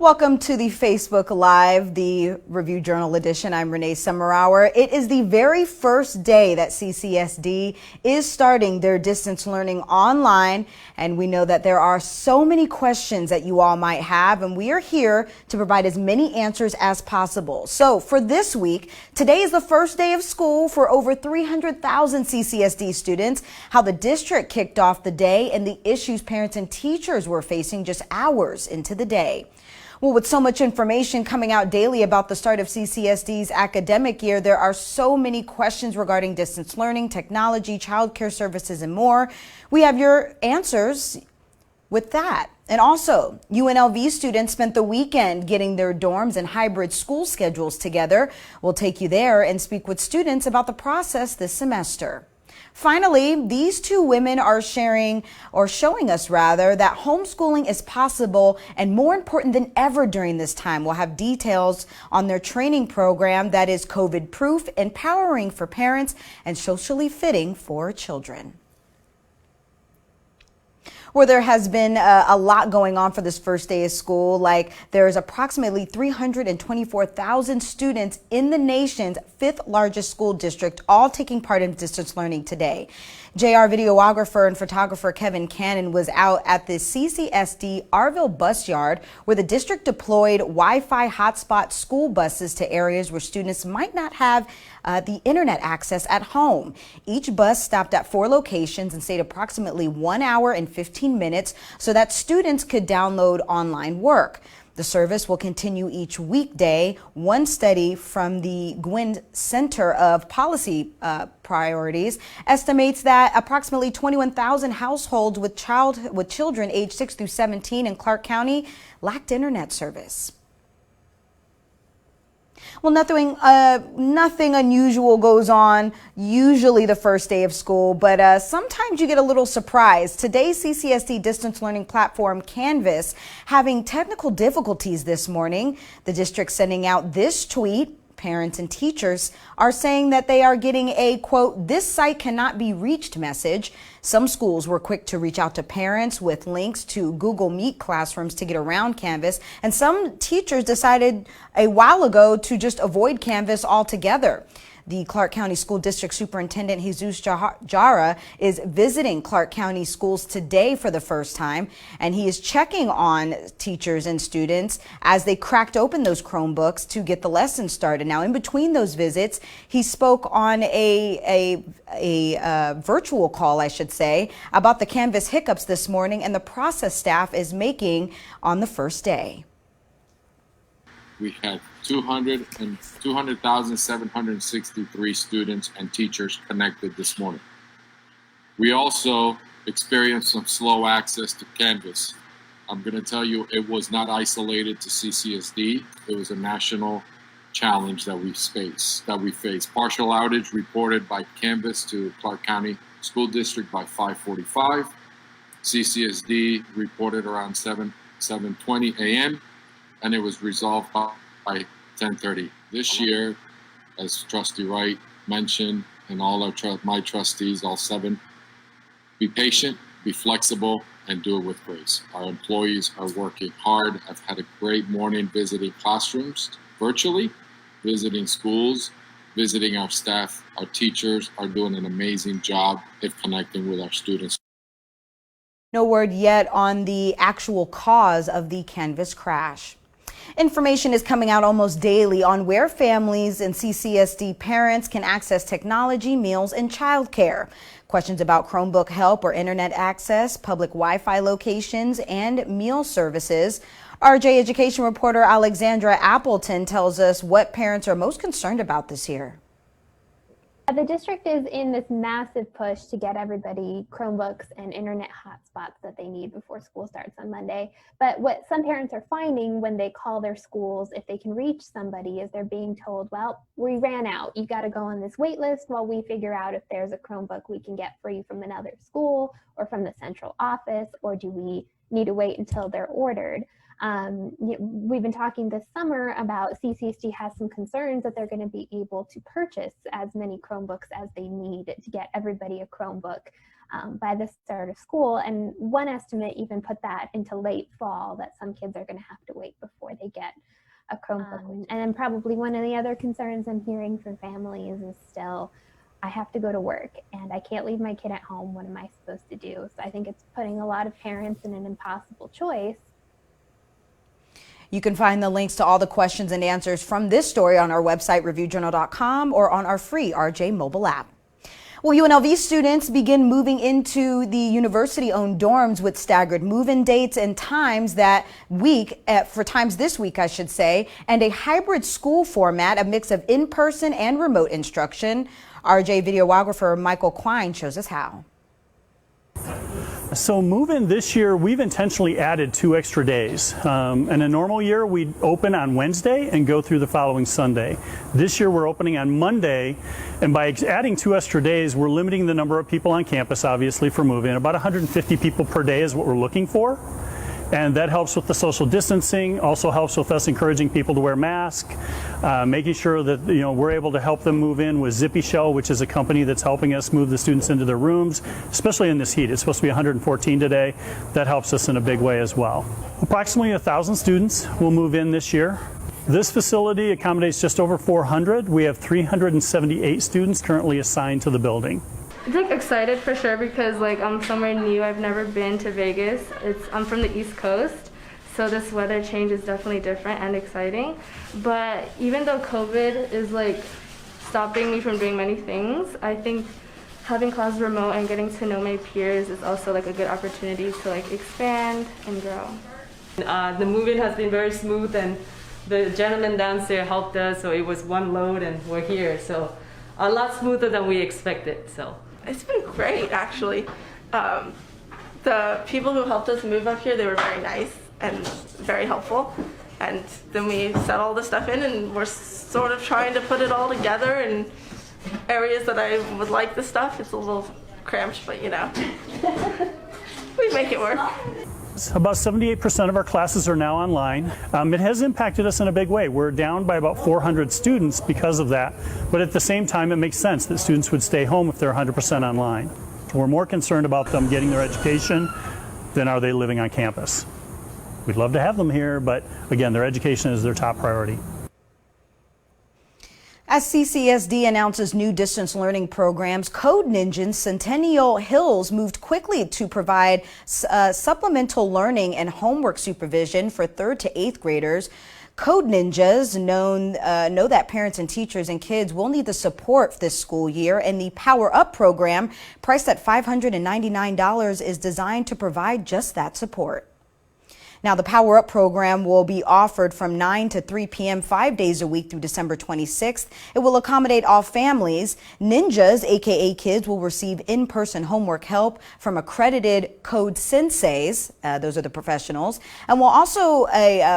Welcome to the Facebook Live, the Review Journal edition. I'm Renee Summerhour. It is the very first day that CCSD is starting their distance learning online, and we know that there are so many questions that you all might have, and we are here to provide as many answers as possible. So for this week, today is the first day of school for over 300,000 CCSD students, how the district kicked off the day, and the issues parents and teachers were facing just hours into the day. Well, with so much information coming out daily about the start of CCSD's academic year, there are so many questions regarding distance learning, technology, childcare services, and more. We have your answers with that. And also, UNLV students spent the weekend getting their dorms and hybrid school schedules together. We'll take you there and speak with students about the process this semester. Finally, these two women are showing us that homeschooling is possible and more important than ever during this time. We'll have details on their training program that is COVID-proof, empowering for parents, and socially fitting for children. Well, there has been a lot going on for this first day of school. Like, there's approximately 324,000 students in the nation's fifth largest school district, all taking part in distance learning today. JR videographer and photographer Kevin Cannon was out at the CCSD Arville bus yard, where the district deployed Wi-Fi hotspot school buses to areas where students might not have the internet access at home. Each bus stopped at 4 locations and stayed approximately 1 hour and 15 minutes so that students could download online work. The service will continue each weekday. One study from the Gwynn Center of Policy Priorities estimates that approximately 21,000 households with children aged 6 through 17 in Clark County lacked internet service. Well, nothing unusual goes on usually the first day of school, but sometimes you get a little surprised. Today's CCSD distance learning platform, Canvas, having technical difficulties this morning. The district sending out this tweet. Parents and teachers are saying that they are getting a, quote, "this site cannot be reached" message. Some schools were quick to reach out to parents with links to Google Meet classrooms to get around Canvas, and some teachers decided a while ago to just avoid Canvas altogether. The Clark County School District Superintendent Jesus Jara is visiting Clark County schools today for the first time, and he is checking on teachers and students as they cracked open those Chromebooks to get the lesson started. Now, in between those visits, he spoke on a virtual call, I should say, about the Canvas hiccups this morning and the process staff is making on the first day. We had 200,763 students and teachers connected this morning. We also experienced some slow access to Canvas. I'm going to tell you, it was not isolated to CCSD. It was a national challenge that we faced. Partial outage reported by Canvas to Clark County School District by 5:45. CCSD reported around 7:20 a.m. and it was resolved by 10:30. This year, as Trustee Wright mentioned, and all my trustees, all 7, be patient, be flexible, and do it with grace. Our employees are working hard. I've had a great morning visiting classrooms virtually, visiting schools, visiting our staff. Our teachers are doing an amazing job of connecting with our students. No word yet on the actual cause of the Canvas crash. Information is coming out almost daily on where families and CCSD parents can access technology, meals, and childcare. Questions about Chromebook Help or internet access, public Wi-Fi locations, and meal services. RJ Education reporter Alexandra Appleton tells us what parents are most concerned about this year. The district is in this massive push to get everybody Chromebooks and internet hotspots that they need before school starts on Monday. But what some parents are finding when they call their schools, if they can reach somebody, is they're being told, well, we ran out. You got to go on this wait list while we figure out if there's a Chromebook we can get for you from another school or from the central office, or do we need to wait until they're ordered? We've been talking this summer about CCSD has some concerns that they're going to be able to purchase as many Chromebooks as they need to get everybody a Chromebook. by the start of school. And one estimate even put that into late fall, that some kids are going to have to wait before they get a Chromebook. And then probably one of the other concerns I'm hearing from families is still, I have to go to work and I can't leave my kid at home. What am I supposed to do? So I think it's putting a lot of parents in an impossible choice. You can find the links to all the questions and answers from this story on our website, reviewjournal.com, or on our free RJ mobile app. Well, UNLV students begin moving into the university-owned dorms with staggered move-in dates and times this week, I should say, and a hybrid school format, a mix of in-person and remote instruction. RJ videographer Michael Quine shows us how. So move-in this year, we've intentionally added 2 extra days. In a normal year, we'd open on Wednesday and go through the following Sunday. This year, we're opening on Monday, and by adding 2 extra days, we're limiting the number of people on campus, obviously, for move-in. About 150 people per day is what we're looking for. And that helps with the social distancing, also helps with us encouraging people to wear masks, making sure that we're able to help them move in with Zippy Shell, which is a company that's helping us move the students into their rooms, especially in this heat. It's supposed to be 114 today. That helps us in a big way as well. Approximately 1,000 students will move in this year. This facility accommodates just over 400. We have 378 students currently assigned to the building. It's excited for sure because I'm somewhere new. I've never been to Vegas. I'm from the East Coast, so this weather change is definitely different and exciting. But even though COVID is stopping me from doing many things, I think having classes remote and getting to know my peers is also a good opportunity to expand and grow. The move-in has been very smooth, and the gentleman downstairs helped us, so it was one load and we're here. So a lot smoother than we expected. So. It's been great, actually. The people who helped us move up here, they were very nice and very helpful. And then we set all the stuff in, and we're sort of trying to put it all together in areas that I would like the stuff. It's a little cramped, but we make it work. About 78% of our classes are now online. It has impacted us in a big way. We're down by about 400 students because of that, but at the same time it makes sense that students would stay home if they're 100% online. We're more concerned about them getting their education than are they living on campus. We'd love to have them here, but again, their education is their top priority. As CCSD announces new distance learning programs, Code Ninja's Centennial Hills moved quickly to provide supplemental learning and homework supervision for 3rd to 8th graders. Code Ninjas know that parents and teachers and kids will need the support this school year, and the Power Up program, priced at $599, is designed to provide just that support. Now, the Power Up program will be offered from 9 to 3 p.m. 5 days a week through December 26th. It will accommodate all families. Ninjas, aka kids, will receive in-person homework help from accredited code senseis, those are the professionals, and will also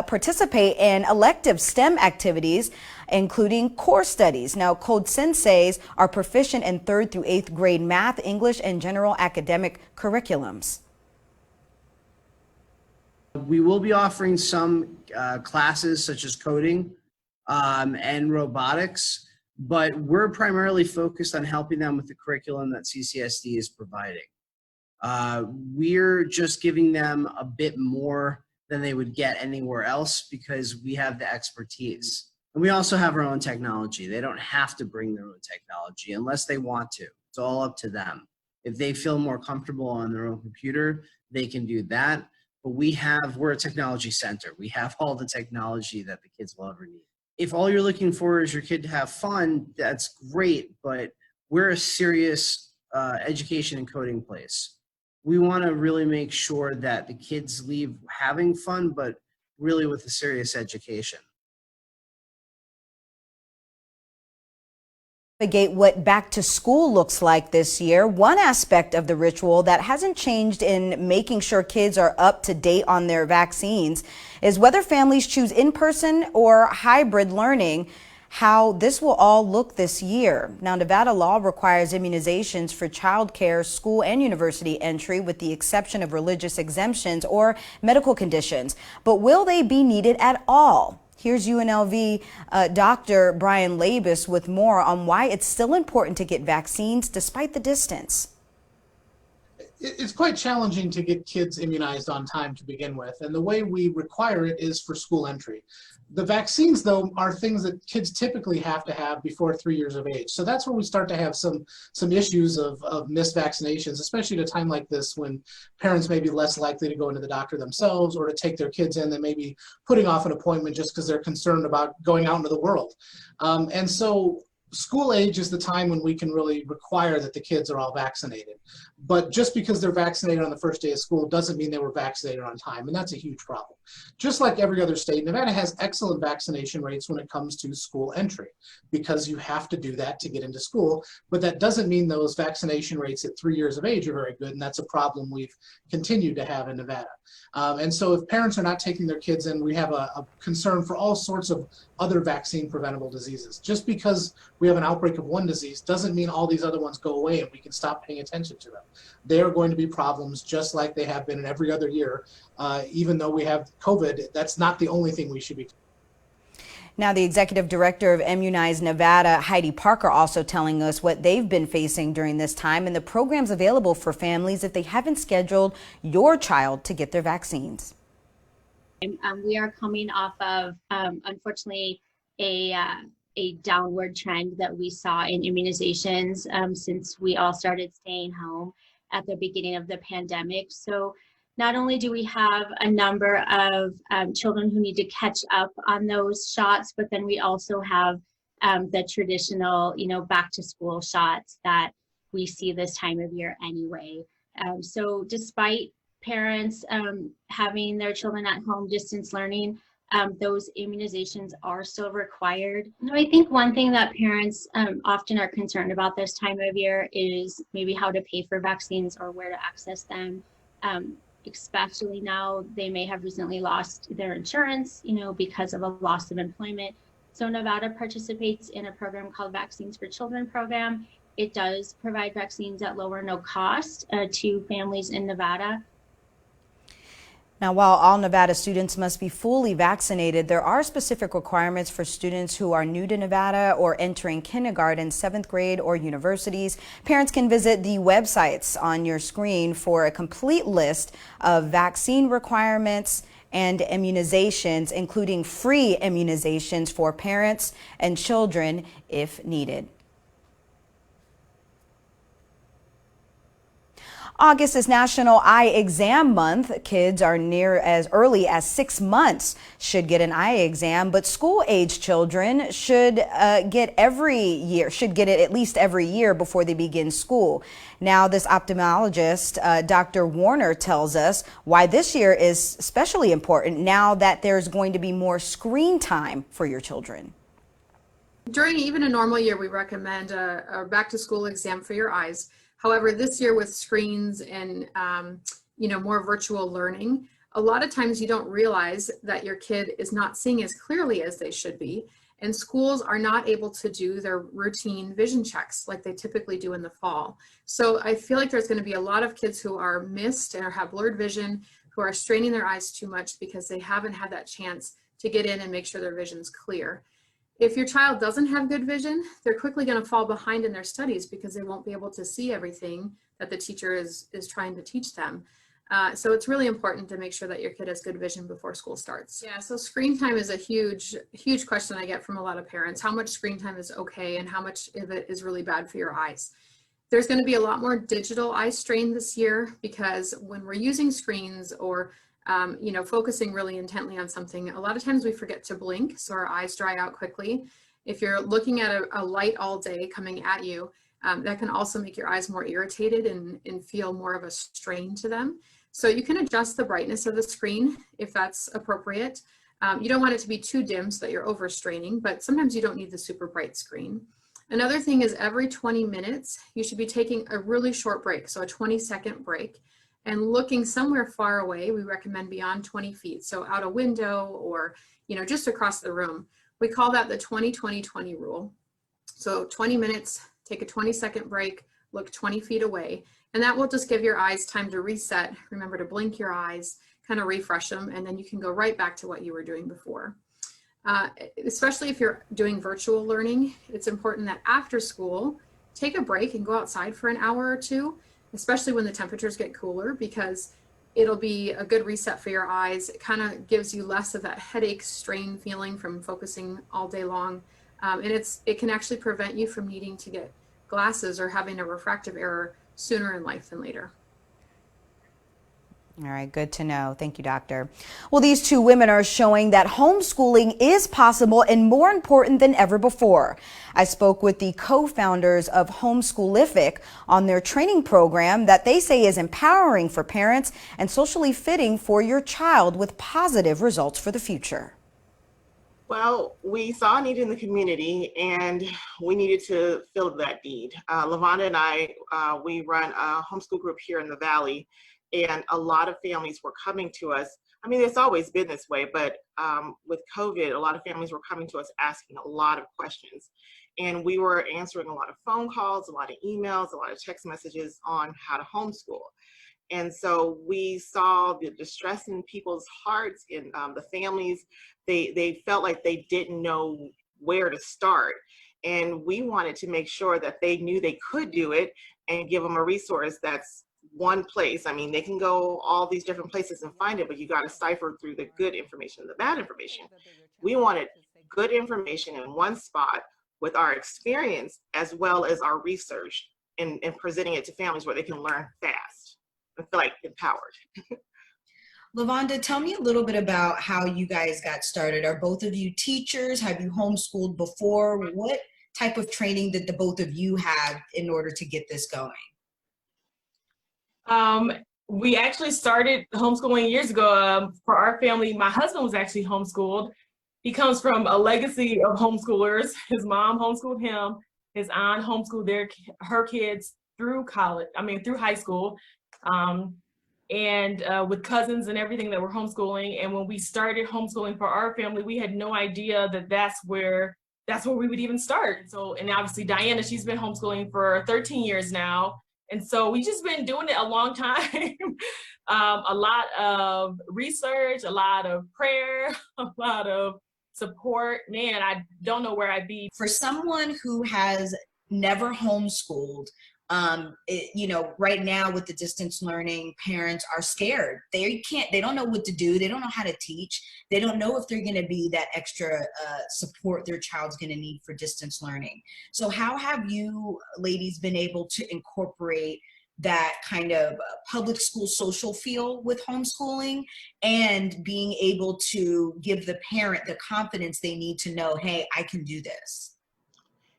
participate in elective STEM activities, including core studies. Now, code senseis are proficient in 3rd through 8th grade math, English, and general academic curriculums. We will be offering some classes such as coding and robotics, but we're primarily focused on helping them with the curriculum that CCSD is providing. We're just giving them a bit more than they would get anywhere else because we have the expertise. And we also have our own technology. They don't have to bring their own technology unless they want to. It's all up to them. If they feel more comfortable on their own computer, they can do that. But we're a technology center. We have all the technology that the kids will ever need. If all you're looking for is your kid to have fun, that's great, but we're a serious education and coding place. We want to really make sure that the kids leave having fun, but really with a serious education. Navigate what back to school looks like this year. One aspect of the ritual that hasn't changed in making sure kids are up to date on their vaccines is whether families choose in-person or hybrid learning, how this will all look this year. Now, Nevada law requires immunizations for childcare, school, and university entry with the exception of religious exemptions or medical conditions. But will they be needed at all? Here's UNLV Dr. Brian Labus with more on why it's still important to get vaccines despite the distance. it's quite challenging to get kids immunized on time to begin with. And the way we require it is for school entry. The vaccines, though, are things that kids typically have to have before 3 years of age. So that's where we start to have some issues of missed vaccinations, especially at a time like this when parents may be less likely to go into the doctor themselves or to take their kids in. They may be putting off an appointment just because they're concerned about going out into the world. And so school age is the time when we can really require that the kids are all vaccinated. But just because they're vaccinated on the first day of school doesn't mean they were vaccinated on time, and that's a huge problem. Just like every other state, Nevada has excellent vaccination rates when it comes to school entry, because you have to do that to get into school, but that doesn't mean those vaccination rates at 3 years of age are very good, and that's a problem we've continued to have in Nevada. And so if parents are not taking their kids in, we have a concern for all sorts of other vaccine preventable diseases. Just because we have an outbreak of one disease doesn't mean all these other ones go away and we can stop paying attention to them. They are going to be problems just like they have been in every other year. Even though we have COVID, that's not the only thing we should be. Now, the executive director of Immunize Nevada, Heidi Parker, also telling us what they've been facing during this time and the programs available for families if they haven't scheduled your child to get their vaccines. We are coming off of, unfortunately, a downward trend that we saw in immunizations since we all started staying home at the beginning of the pandemic. So not only do we have a number of children who need to catch up on those shots, but then we also have the traditional, back to school shots that we see this time of year anyway. So despite parents having their children at home distance learning, those immunizations are still required. I think one thing that parents often are concerned about this time of year is maybe how to pay for vaccines or where to access them. Especially now, they may have recently lost their insurance, because of a loss of employment. So Nevada participates in a program called Vaccines for Children program. It does provide vaccines at low or no cost to families in Nevada. Now, while all Nevada students must be fully vaccinated, there are specific requirements for students who are new to Nevada or entering kindergarten, 7th grade, or universities. Parents can visit the websites on your screen for a complete list of vaccine requirements and immunizations, including free immunizations for parents and children if needed. August is National Eye Exam Month. Kids are near as early as 6 months should get an eye exam, but school-age children should get it at least every year before they begin school. Now, this ophthalmologist, Dr. Warner, tells us why this year is especially important now that there's going to be more screen time for your children. During even a normal year, we recommend a back-to-school exam for your eyes. However, this year with screens and more virtual learning, a lot of times you don't realize that your kid is not seeing as clearly as they should be, and schools are not able to do their routine vision checks like they typically do in the fall. So I feel like there's going to be a lot of kids who are missed or have blurred vision, who are straining their eyes too much because they haven't had that chance to get in and make sure their vision's clear. If your child doesn't have good vision, they're quickly going to fall behind in their studies because they won't be able to see everything that the teacher is trying to teach them. So it's really important to make sure that your kid has good vision before school starts. Yeah, so screen time is a huge question I get from a lot of parents. How much screen time is okay and how much of it is really bad for your eyes? There's going to be a lot more digital eye strain this year because when we're using screens or focusing really intently on something, a lot of times we forget to blink, so our eyes dry out quickly. If you're looking at a light all day coming at you, that can also make your eyes more irritated and feel more of a strain to them. So you can adjust the brightness of the screen if that's appropriate. You don't want it to be too dim so that you're overstraining, but sometimes you don't need the super bright screen. Another thing is every 20 minutes, you should be taking a really short break, so a 20-second break, and looking somewhere far away. We recommend beyond 20 feet, so out a window or just across the room. We call that the 20-20-20 rule. So 20 minutes, take a 20-second break, look 20 feet away, and that will just give your eyes time to reset. Remember to blink your eyes, kind of refresh them, and then you can go right back to what you were doing before. Especially if you're doing virtual learning, it's important that after school, take a break and go outside for an hour or two. especially when the temperatures get cooler, because it'll be a good reset for your eyes. It kind of gives you less of that headache, strain feeling from focusing all day long. And it can actually prevent you from needing to get glasses or having a refractive error sooner in life than later. All right, good to know. Thank you, doctor. Well, these two women are showing that homeschooling is possible and more important than ever before. I spoke with the co-founders of Homeschoolific on their training program that they say is empowering for parents and socially fitting for your child with positive results for the future. Well, we saw a need in the community and we needed to fill that need. LaVonda and I, we run a homeschool group here in the Valley, and a lot of families were coming to us. I mean, it's always been this way, but with COVID, a lot of families were coming to us asking a lot of questions. And we were answering a lot of phone calls, a lot of emails, a lot of text messages on how to homeschool. And so we saw the distress in people's hearts, in the families. They felt like they didn't know where to start. And we wanted to make sure that they knew they could do it and give them a resource that's one place. I mean, they can go all these different places and find it, but you got to cipher through the good information and the bad information. We wanted good information in one spot with our experience as well as our research, and presenting it to families where they can learn fast and feel like empowered. LaVonda, tell me a little bit about how you guys got started. Are both of you teachers? Have you homeschooled before? What type of training did the both of you have in order to get this going? We actually started homeschooling years ago. For our family, my husband was actually homeschooled. He comes from a legacy of homeschoolers. His mom homeschooled him. His aunt homeschooled her kids through through high school. And with cousins and everything that were homeschooling. And when we started homeschooling for our family, we had no idea that that's where we would even start. So, and obviously Diana, she's been homeschooling for 13 years now. And so we just been doing it a long time. A lot of research, a lot of prayer, a lot of support. Man, I don't know where I'd be. For someone who has never homeschooled, right now with the distance learning, parents are scared. They don't know what to do. They don't know how to teach. They don't know if they're going to be that extra support their child's going to need for distance learning. So how have you ladies been able to incorporate that kind of public school social feel with homeschooling and being able to give the parent the confidence they need to know, hey, I can do this?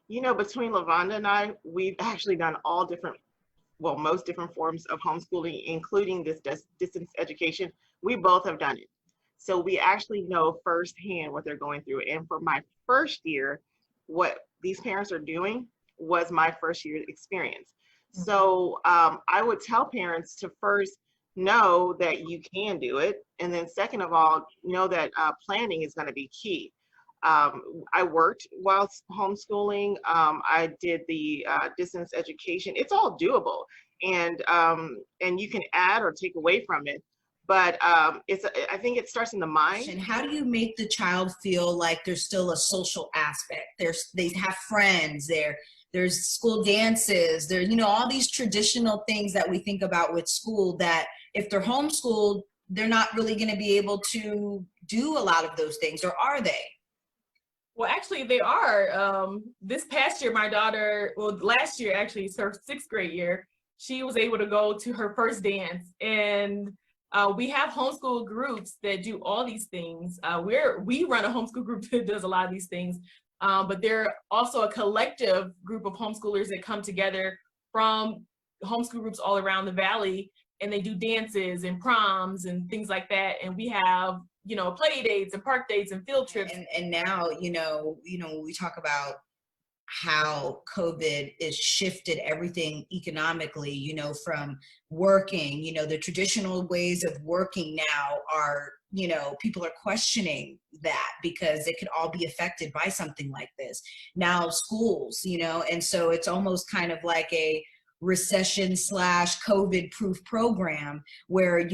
You know, between LaVonda and I, we've actually done most different forms of homeschooling, including this distance education. We both have done it. So we actually know firsthand what they're going through. And for my first year, what these parents are doing was my first year experience. Mm-hmm. So I would tell parents to first know that you can do it. And then second of all, know that planning is going to be key. I worked while homeschooling. I did the distance education. It's all doable, and you can add or take away from it. But I think it starts in the mind. And how do you make the child feel like there's still a social aspect? They have friends. There's school dances. There's all these traditional things that we think about with school that if they're homeschooled, they're not really going to be able to do a lot of those things, or are they? Well, actually, they are. This past year, my daughter, last year, actually, it's her 6th grade year, she was able to go to her first dance. And we have homeschool groups that do all these things. We run a homeschool group that does a lot of these things, but they're also a collective group of homeschoolers that come together from homeschool groups all around the Valley, and they do dances and proms and things like that. And we have play dates and park dates and field trips. And now, we talk about how COVID has shifted everything economically, from working, the traditional ways of working now are, people are questioning that because it could all be affected by something like this. Now schools, and so it's almost kind of like a recession/COVID proof program where,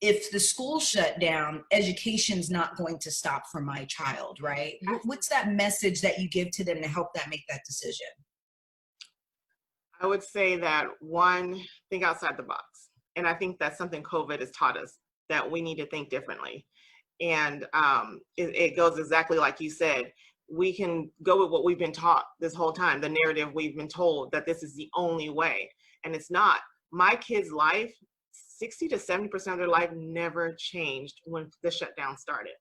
if the school shut down, education's not going to stop for my child, right? What's that message that you give to them to help them make that decision? I would say that one, think outside the box. And I think that's something COVID has taught us, that we need to think differently. And it goes exactly like you said. We can go with what we've been taught this whole time, the narrative we've been told that this is the only way. And it's not. My kids' life, 60 to 70% of their life never changed when the shutdown started,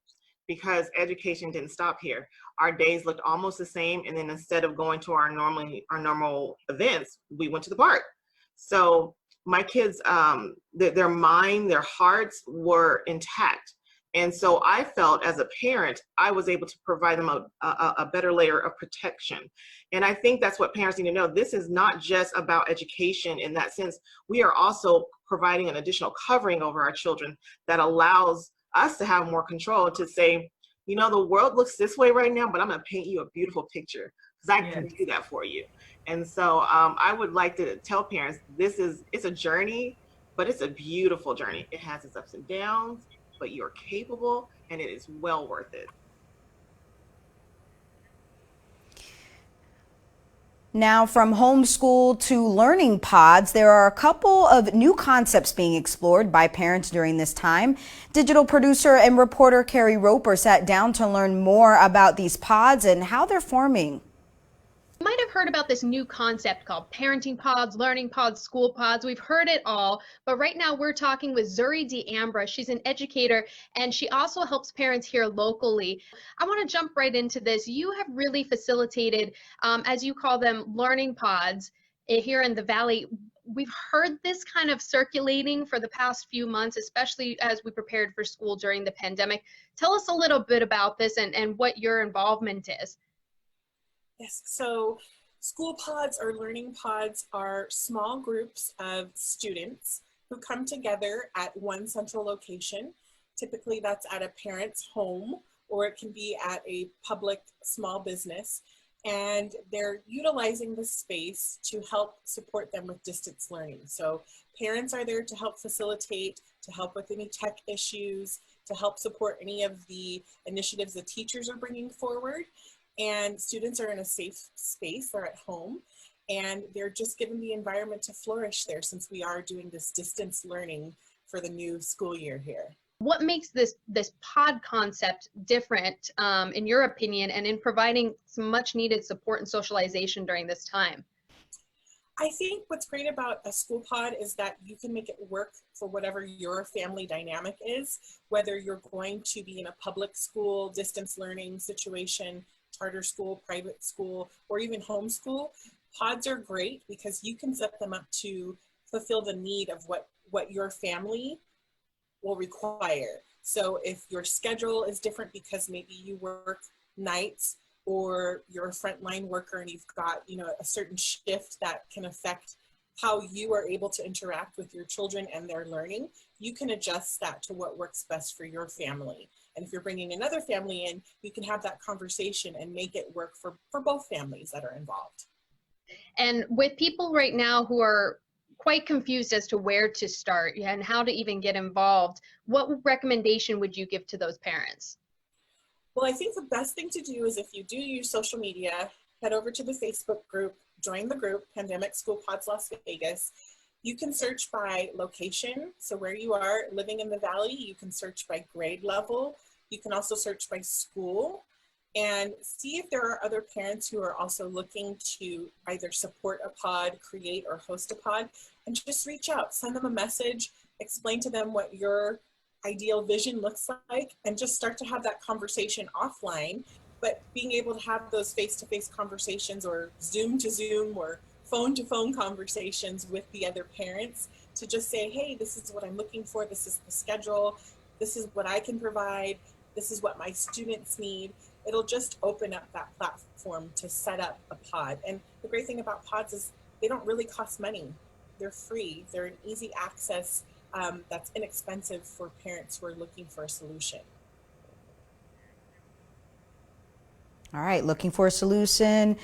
because education didn't stop here. Our days looked almost the same. And then instead of going to our normal events, we went to the park. So my kids, their mind, their hearts were intact. And so I felt as a parent, I was able to provide them a better layer of protection. And I think that's what parents need to know. This is not just about education in that sense. We are also providing an additional covering over our children that allows us to have more control, to say, you know, the world looks this way right now, but I'm going to paint you a beautiful picture because I can do that for you. And so I would like to tell parents, it's a journey, but it's a beautiful journey. It has its ups and downs, but you're capable and it is well worth it. Now, from homeschool to learning pods, there are a couple of new concepts being explored by parents during this time. Digital producer and reporter Carrie Roper sat down to learn more about these pods and how they're forming. You might have heard about this new concept called parenting pods, learning pods, school pods. We've heard it all, but right now we're talking with Zuri D'Ambra. She's an educator and she also helps parents here locally. I want to jump right into this. You have really facilitated, as you call them, learning pods here in the Valley. We've heard this kind of circulating for the past few months, especially as we prepared for school during the pandemic. Tell us a little bit about this and what your involvement is. Yes, so school pods or learning pods are small groups of students who come together at one central location. Typically that's at a parent's home, or it can be at a public small business. And they're utilizing the space to help support them with distance learning. So parents are there to help facilitate, to help with any tech issues, to help support any of the initiatives the teachers are bringing forward. And students are in a safe space, they're at home, and they're just given the environment to flourish there, since we are doing this distance learning for the new school year here. What makes this pod concept different, in your opinion, and in providing some much needed support and socialization during this time? I think what's great about a school pod is that you can make it work for whatever your family dynamic is, whether you're going to be in a public school, distance learning situation, charter school, private school, or even homeschool. Pods are great because you can set them up to fulfill the need of what your family will require. So if your schedule is different because maybe you work nights, or you're a frontline worker and you've got, you know, a certain shift that can affect how you are able to interact with your children and their learning, you can adjust that to what works best for your family. And if you're bringing another family in, you can have that conversation and make it work for both families that are involved. And with people right now who are quite confused as to where to start and how to even get involved, what recommendation would you give to those parents? Well, I think the best thing to do is, if you do use social media, head over to the Facebook group, join the group, Pandemic School Pods Las Vegas. You can search by location, so where you are living in the Valley. You can search by grade level. You can also search by school and see if there are other parents who are also looking to either support a pod, create or host a pod, and just reach out, send them a message, explain to them what your ideal vision looks like, and just start to have that conversation offline. But being able to have those face-to-face conversations, or Zoom to Zoom, or phone-to-phone conversations with the other parents, to just say, hey, this is what I'm looking for, this is the schedule, this is what I can provide, this is what my students need. It'll just open up that platform to set up a pod. And the great thing about pods is they don't really cost money. They're free. They're an easy access that's inexpensive for parents who are looking for a solution. All right, looking for a solution,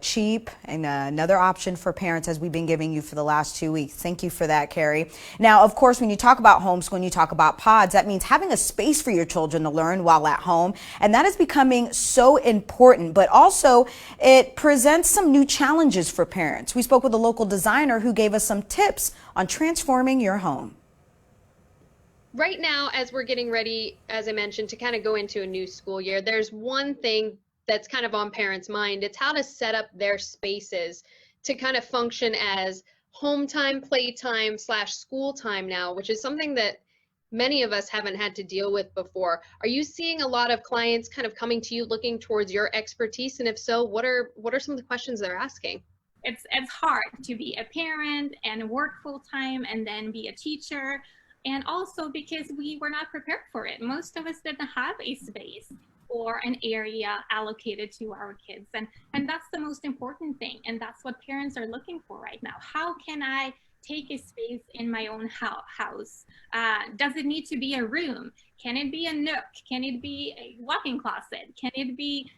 cheap, and another option for parents as we've been giving you for the last 2 weeks. Thank you for that, Carrie. Now, of course, when you talk about homeschooling, you talk about pods. That means having a space for your children to learn while at home. And that is becoming so important, but also it presents some new challenges for parents. We spoke with a local designer who gave us some tips on transforming your home. Right now, as we're getting ready, as I mentioned, to kind of go into a new school year, there's one thing that's kind of on parents' mind. It's how to set up their spaces to kind of function as home time, playtime / school time now, which is something that many of us haven't had to deal with before. Are you seeing a lot of clients kind of coming to you looking towards your expertise? And if so, what are some of the questions they're asking? It's hard to be a parent and work full time and then be a teacher. And also because we were not prepared for it. Most of us didn't have a space or an area allocated to our kids. And that's the most important thing. And that's what parents are looking for right now. How can I take a space in my own house? Does it need to be a room? Can it be a nook? Can it be a walk-in closet? Can it be,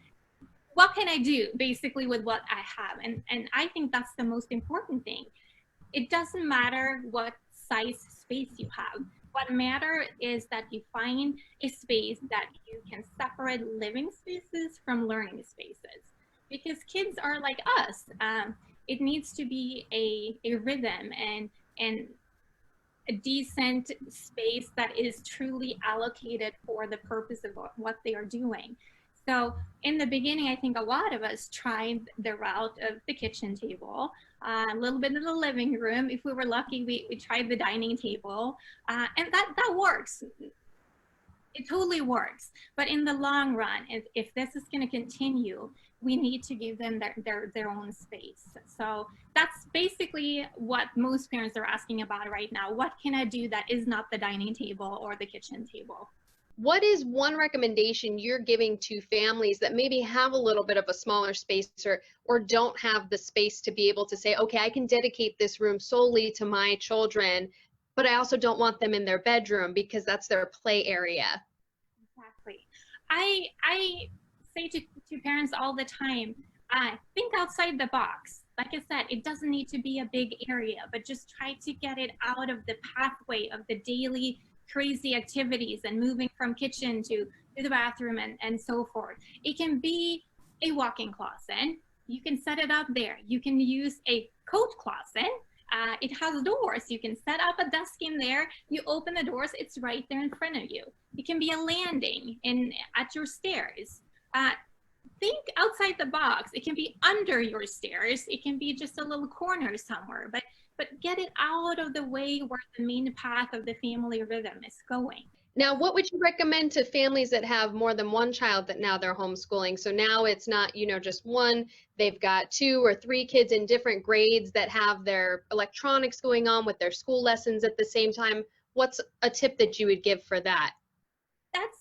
what can I do basically with what I have? And I think that's the most important thing. It doesn't matter what size space you have. What matters is that you find a space that you can separate living spaces from learning spaces. Because kids are like us. It needs to be a rhythm and a decent space that is truly allocated for the purpose of what they are doing. So in the beginning, I think a lot of us tried the route of the kitchen table, a little bit of the living room. If we were lucky, we tried the dining table, and that works. It totally works. But in the long run, if this is going to continue, we need to give them their own space. So that's basically what most parents are asking about right now. What can I do that is not the dining table or the kitchen table? What is one recommendation you're giving to families that maybe have a little bit of a smaller space or don't have the space to be able to say, okay, I can dedicate this room solely to my children, but I also don't want them in their bedroom because that's their play area? Exactly. I say to parents all the time, think outside the box. Like I said, it doesn't need to be a big area, but just try to get it out of the pathway of the daily crazy activities and moving from kitchen to the bathroom and so forth. It can be a walk-in closet. You can set it up there. You can use a coat closet. It has doors. You can set up a desk in there. You open the doors. It's right there in front of you. It can be a landing at your stairs. Think outside the box. It can be under your stairs. It can be just a little corner somewhere. But get it out of the way where the main path of the family rhythm is going. Now, what would you recommend to families that have more than one child that now they're homeschooling? So now it's not, just one, they've got 2 or 3 kids in different grades that have their electronics going on with their school lessons at the same time. What's a tip that you would give for that? That's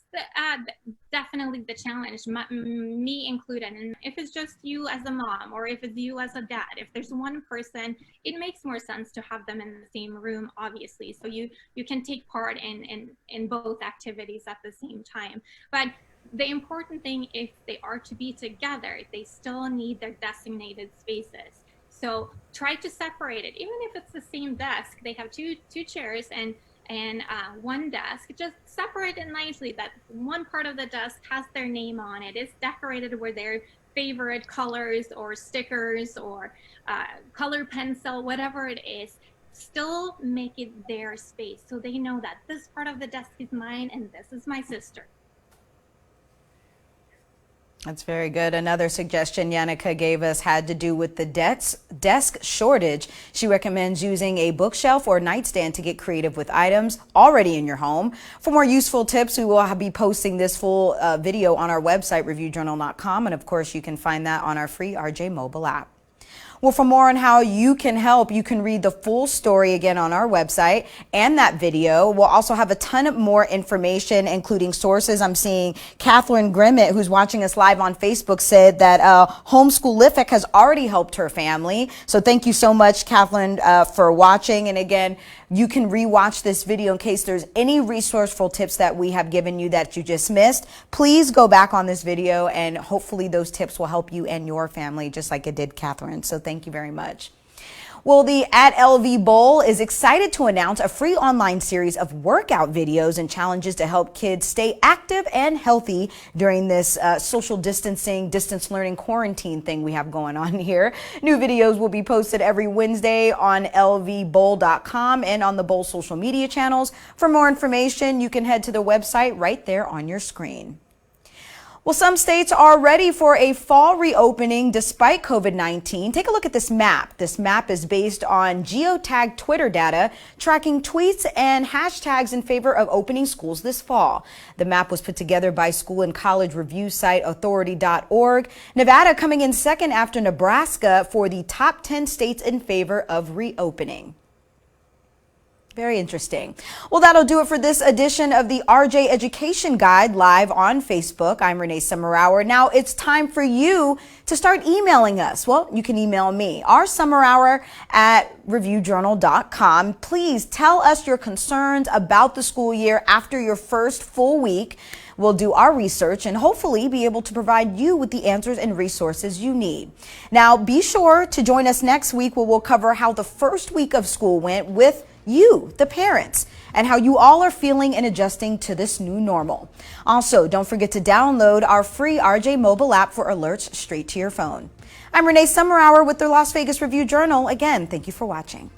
definitely the challenge, me included. And if it's just you as a mom or if it's you as a dad, if there's one person, it makes more sense to have them in the same room, obviously. So you can take part in both activities at the same time. But the important thing, if they are to be together, they still need their designated spaces. So try to separate it. Even if it's the same desk, they have two chairs and one desk, just separate it nicely that one part of the desk has their name on it. It's decorated with their favorite colors or stickers or color pencil, whatever it is. Still make it their space so they know that this part of the desk is mine and this is my sister. That's very good. Another suggestion Yannicka gave us had to do with the desk shortage. She recommends using a bookshelf or nightstand to get creative with items already in your home. For more useful tips, we will be posting this full video on our website, reviewjournal.com. And of course, you can find that on our free RJ mobile app. Well, for more on how you can help, you can read the full story again on our website and that video. We'll also have a ton of more information, including sources. I'm seeing Catherine Grimmett, who's watching us live on Facebook, said that Homeschoolific has already helped her family. So thank you so much, Catherine, for watching. And again, you can rewatch this video in case there's any resourceful tips that we have given you that you just missed. Please go back on this video and hopefully those tips will help you and your family just like it did Catherine. So thank you very much. Well, the At LV Bowl is excited to announce a free online series of workout videos and challenges to help kids stay active and healthy during this social distancing, distance learning quarantine thing we have going on here. New videos will be posted every Wednesday on lvbowl.com and on the Bowl social media channels. For more information, you can head to the website right there on your screen. Well, some states are ready for a fall reopening despite COVID-19. Take a look at this map. This map is based on geotagged Twitter data tracking tweets and hashtags in favor of opening schools this fall. The map was put together by school and college review site authority.org. Nevada coming in second after Nebraska for the top 10 states in favor of reopening. Very interesting. Well, that'll do it for this edition of the RJ Education Guide live on Facebook. I'm Renee Summerhour. Now it's time for you to start emailing us. Well, you can email me, rsummerhour@reviewjournal.com. Please tell us your concerns about the school year after your first full week. We'll do our research and hopefully be able to provide you with the answers and resources you need. Now, be sure to join us next week where we'll cover how the first week of school went with you, the parents, and how you all are feeling and adjusting to this new normal. Also, don't forget to download our free RJ mobile app for alerts straight to your phone. I'm Renee Summerhour with the Las Vegas Review Journal. Again, thank you for watching.